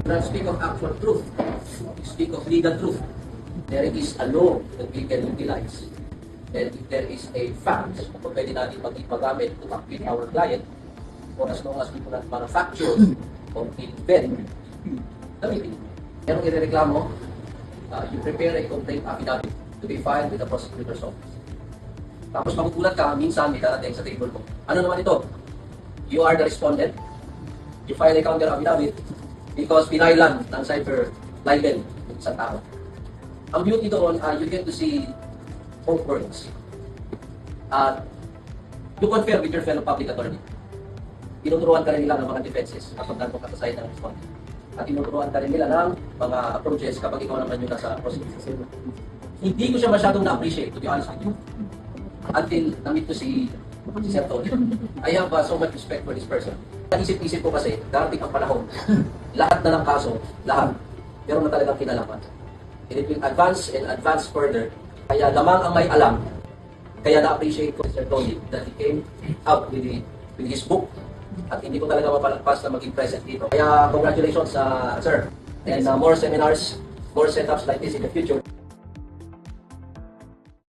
When I speak of actual truth, we speak of legal truth. There is a law that we can utilize. And if there is a fact, kung pwede natin magamit to acquit our client, for as long as we do not manufacture or invent, gamitin. Merong irereklamo, you prepare a complaint affidavit to be filed with the prosecutor's office. Tapos magugulat ka, minsan may darating sa table mo. Ano naman ito? You are the respondent. You file a counter affidavit because pinailan ng cyber libel ng isang tao. Ang beauty doon, you get to see both worlds. You confer with your fellow public attorney. Tinuturuan ka rin nila ng mga defenses kapag nandun ka sa side ng respondent. At tinuturuan ka rin nila ng mga approaches kapag ikaw naman yung nasa prosecution. Hindi ko siya masyadong na-appreciate, to be honest with you. Until na-meet ko si Sir Tony. I have so much respect for this person. Naisip-isip ko kasi, darating ang panahon, lahat na ng kaso, lahat, meron na talagang kinalaman. And it will advance and advance further. Kaya lamang ang may alam. Kaya na-appreciate ko Sir Tony that he came out with his book. At hindi ko talaga mapalagpas na maging present dito. Kaya congratulations, sir. And more seminars, more setups like this in the future.